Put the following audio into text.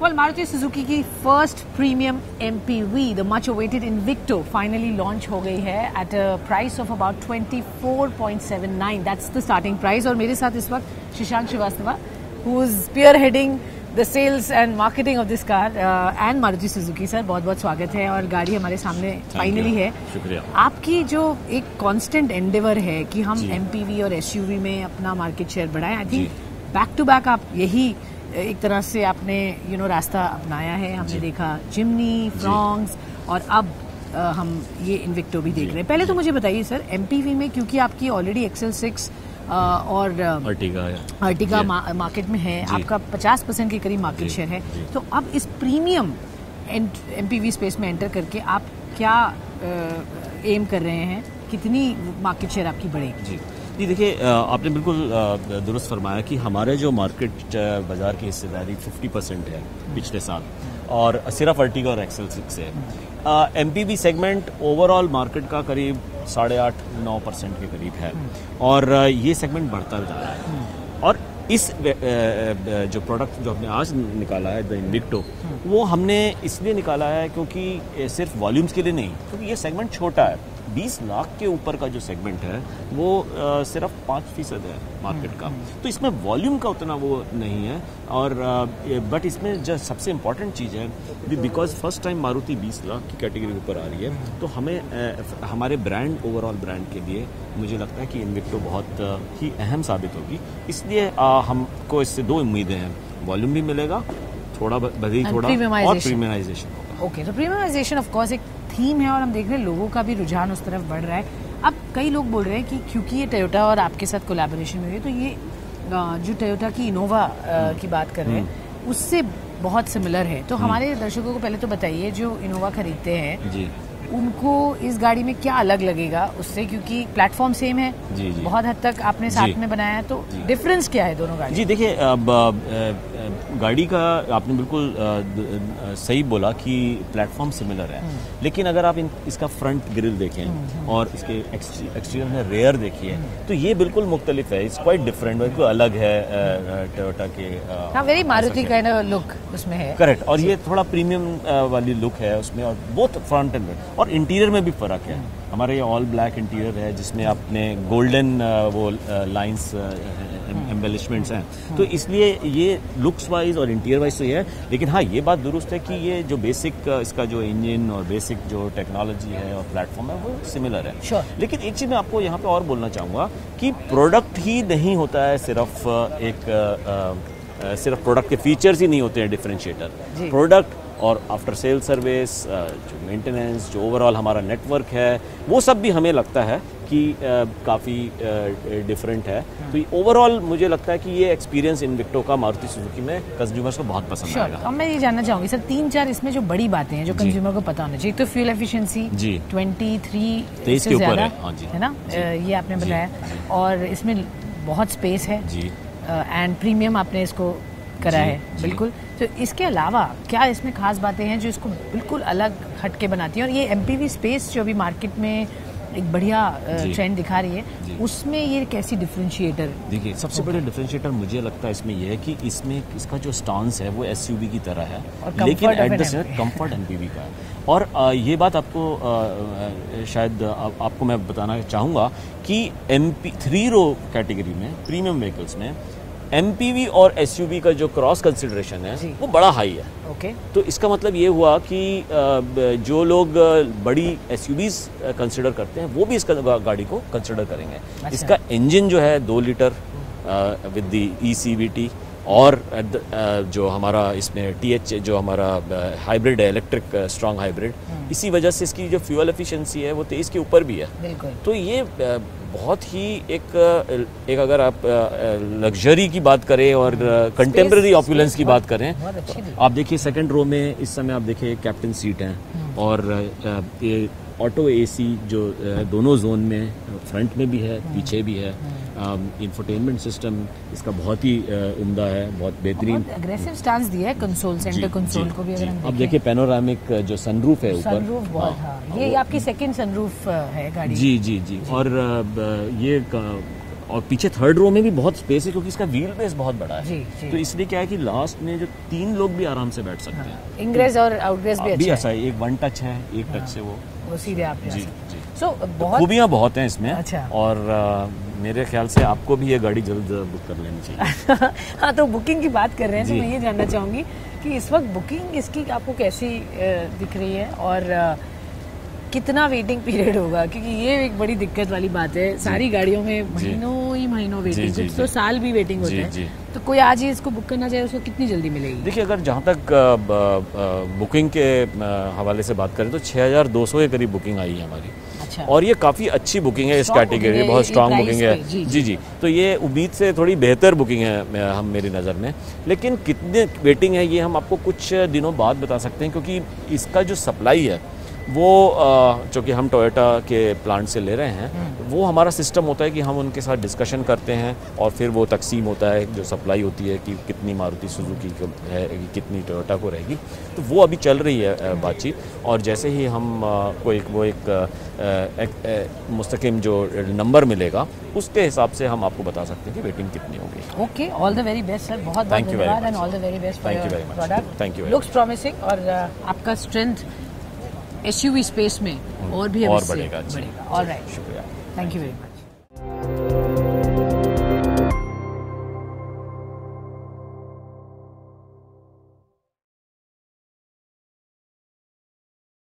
Well, Maruti Suzuki की first premium MPV, the much awaited Invicto, finally launch हो गई है at a price of about 24.79. That's the starting price. और मेरे साथ इस वक्त Shashank Shrivastava, who is spearheading the sales and marketing of this car and Maruti Suzuki. Sir बहुत बहुत स्वागत है और गाड़ी हमारे सामने फाइनली है. शुक्रिया. आपकी जो एक कांस्टेंट एंडेवर है कि हम MPV और SUV में अपना मार्केट शेयर बढ़ाएं, I think back to back आप यही एक तरह से आपने रास्ता अपनाया है. हमने देखा जिमनी, फ्रॉन्क्स और अब हम ये इन्विक्टो भी देख रहे हैं. पहले तो मुझे बताइए सर, MPV में क्योंकि आपकी ऑलरेडी XL6 और अर्टिगा मार्केट में है, आपका 50% के करीब मार्केट शेयर है, तो अब इस प्रीमियम MPV स्पेस में एंटर करके आप क्या एम कर रहे हैं, कितनी मार्केट शेयर आपकी बढ़ेगी? जी देखिए, आपने बिल्कुल दुरुस्त फरमाया कि हमारे जो मार्केट बाजार की हिस्सेदारी 50% है पिछले साल, और सिर्फ अर्टिगा और XL6 है. MPV सेगमेंट ओवरऑल मार्केट का करीब 8.5-9% के करीब है, और ये सेगमेंट बढ़ता जा रहा है. और इस जो प्रोडक्ट जो हमने आज निकाला है, द इन्विक्टो, वो हमने इसलिए निकाला है क्योंकि सिर्फ वॉल्यूम्स के लिए नहीं, क्योंकि ये सेगमेंट छोटा है. 20 लाख के ऊपर का जो सेगमेंट है वो सिर्फ 5% है मार्केट का, तो इसमें वॉल्यूम का उतना वो नहीं है. और बट इसमें जो सबसे इम्पॉर्टेंट चीज़ है, because first time Maruti 20 lakh की कैटेगरी के ऊपर आ रही है, तो हमें हमारे ब्रांड, ओवरऑल ब्रांड के लिए मुझे लगता है कि इन्विक्टो बहुत ही अहम साबित होगी. इसलिए हमको इससे दो उम्मीदें हैं. वॉल्यूम भी मिलेगा थोड़ा, बड़ी थोड़ा, और प्रीमियमाइजेशन होगा. ओके, तो प्रीमियमाइजेशन ऑफ कोर्स एक थीम है और हम देख रहे हैं लोगों का भी रुझान उस तरफ बढ़ रहा है. अब कई लोग बोल रहे हैं कि क्योंकि ये टोयोटा और आपके साथ कोलैबोरेशन हुई है, तो ये जो टोयोटा की इनोवा की बात कर रहे हैं उससे बहुत सिमिलर है. तो हमारे दर्शकों को पहले तो बताइए, जो इनोवा खरीदते हैं उनको इस गाड़ी में क्या अलग लगेगा उससे, क्योंकि प्लेटफॉर्म सेम है, बहुत हद तक आपने साथ में बनाया है, तो डिफरेंस क्या है दोनों गाड़ी? जी देखिए, गाड़ी का आपने बिल्कुल सही बोला कि प्लेटफॉर्म सिमिलर है, लेकिन अगर आप इसका फ्रंट ग्रिल देखें और इसके एक्सटीरियर में रेयर देखिए, तो ये बिल्कुल मुख्तलिफ है. इट्स क्वाइट डिफरेंट, बिल्कुल अलग है टोयोटा के. Very Maruti kind of look उसमें है. करेक्ट. और ये थोड़ा प्रीमियम वाली लुक है उसमें, और बोथ फ्रंट एंड बैक. और इंटीरियर में भी फ़र्क है. हमारे ये ऑल ब्लैक इंटीरियर है जिसमें आपने गोल्डन वो लाइंस एम्बेलिशमेंट्स हैं, तो इसलिए ये लुक्स वाइज और इंटीरियर वाइज तो ये है. लेकिन हाँ, ये बात दुरुस्त है कि ये जो बेसिक इसका जो इंजन और बेसिक जो टेक्नोलॉजी है और प्लेटफॉर्म है वो सिमिलर है. लेकिन एक चीज़ मैं आपको यहाँ पे और बोलना चाहूँगा कि प्रोडक्ट ही नहीं होता है सिर्फ सिर्फ प्रोडक्ट के फीचर्स ही नहीं होते हैं डिफरेंशिएटर. प्रोडक्ट और आफ्टर सेल सर्विस, जो मेंटेनेंस, जो ओवरऑल हमारा नेटवर्क है, वो सब भी हमें लगता है कि काफ़ी डिफरेंट है. तो ओवरऑल मुझे लगता है कि ये एक्सपीरियंस इन्विक्टो का मारुति सुजुकी में कंज्यूमर्स को बहुत पसंद आएगा. अब मैं ये जानना चाहूँगी सर, 3-4 इसमें जो बड़ी बातें हैं जो कंज्यूमर को पता होना चाहिए. तो फ्यूल एफिशिएंसी 23 के ऊपर है ना, ये आपने बताया, और इसमें बहुत स्पेस है एंड प्रीमियम आपने इसको करा है. बिल्कुल. तो इसके अलावा क्या इसमें खास बातें हैं जो इसको बिल्कुल अलग हटके बनाती हैं, और ये MPV स्पेस जो अभी मार्केट में एक बढ़िया ट्रेंड दिखा रही है, उसमें ये कैसी डिफरेंशिएटर? देखिए, सबसे बड़ा डिफरेंशिएटर मुझे लगता है इसमें यह है कि इसमें इसका जो स्टांस है वो SUV की तरह है, लेकिन at the same comfort MPV का है. और ये बात आपको शायद आपको मैं बताना चाहूँगा कि MP3 रो कैटेगरी में, प्रीमियम व्हीकल्स में MPV और SUV का जो क्रॉस कंसिडरेशन है वो बड़ा हाई है. तो इसका मतलब ये हुआ कि जो लोग बड़ी SUVs कंसिडर करते हैं वो भी इस गाड़ी को कंसिडर करेंगे. इसका इंजन जो है 2 लीटर विद द eCVT, और जो हमारा इसमें TH जो हमारा हाइब्रिड है, इलेक्ट्रिक स्ट्रॉन्ग हाइब्रिड, इसी वजह से इसकी जो फ्यूल एफिशिएंसी है वो 23 के ऊपर भी है. तो ये बहुत ही एक अगर आप लग्जरी की बात करें और कंटेम्प्रेरी ऑपुलेंस की बात करें, आप देखिए सेकंड रो में इस समय आप देखिए कैप्टन सीट हैं, और ये ऑटो AC जो दोनों जोन में, फ्रंट में भी है, पीछे भी है. इंफोटेनमेंट सिस्टम इसका बहुत ही उम्दा है, बहुत बेहतरीन एग्रेसिव स्टांस दिया है. कंसोल, सेंटर कंसोल को भी अगर हम अब देखिए, पैनोरामिक जो सनरूफ है ऊपर, सनरूफ बहुत, ये आपकी सेकंड सनरूफ है गाड़ी. जी. और ये और पीछे थर्ड रो में भी बहुत स्पेस है क्योंकि इसका व्हील बेस बहुत बड़ा है। जी। तो इसलिए क्या है कि लास्ट में जो 3 लोग भी आराम से बैठ सकते हैं। इंग्रेस और आउटग्रेस भी अच्छा ऐसा है, एक 1 टच है, एक टच से वो सीधे आप जी। सो बहुत खूबियाँ बहुत हैं इसमें। अच्छा। और मेरे ख्याल से आपको भी ये गाड़ी जल्द बुक कर लेनी चाहिए। हाँ, तो बुकिंग की बात कर रहे हैं तो मैं ये जानना चाहूँगी कि इस वक्त बुकिंग इसकी आपको कैसी दिख रही है और कितना वेटिंग पीरियड होगा, क्योंकि ये एक बड़ी दिक्कत वाली बात है। सारी गाड़ियों में महीनों वेटिंग, कुछ तो साल भी वेटिंग होता है। तो कोई आज ही इसको बुक करना चाहे उसको कितनी जल्दी मिलेगी? देखिए, अगर जहाँ तक बुकिंग के हवाले से बात करें तो 6200 के करीब बुकिंग आई है हमारी। अच्छा। और ये काफ़ी अच्छी बुकिंग है इस कैटेगरी, बहुत स्ट्रांग बुकिंग है। जी। तो ये उम्मीद से थोड़ी बेहतर बुकिंग है हम मेरी नज़र में। लेकिन कितने वेटिंग है ये हम आपको कुछ दिनों बाद बता सकते हैं, क्योंकि इसका जो सप्लाई है वो चूँकि हम टोयोटा के प्लांट से ले रहे हैं, वो हमारा सिस्टम होता है कि हम उनके साथ डिस्कशन करते हैं और फिर वो तकसीम होता है, जो सप्लाई होती है कि कितनी मारुति सुजुकी को है, कितनी टोयोटा को रहेगी। तो वो अभी चल रही है बातचीत, और जैसे ही हम वो एक मुस्तकिम जो नंबर मिलेगा उसके हिसाब से हम आपको बता सकते हैं कि वेटिंग कितनी होगी। Okay, all the very best sir, बहुत धन्यवाद and all the very best for your product. Thank you. Looks promising और आपका स्ट्रेंथ एसयूवी स्पेस में और भी बढ़ेगा। ऑलराइट, शुक्रिया, थैंक यू वेरी मच।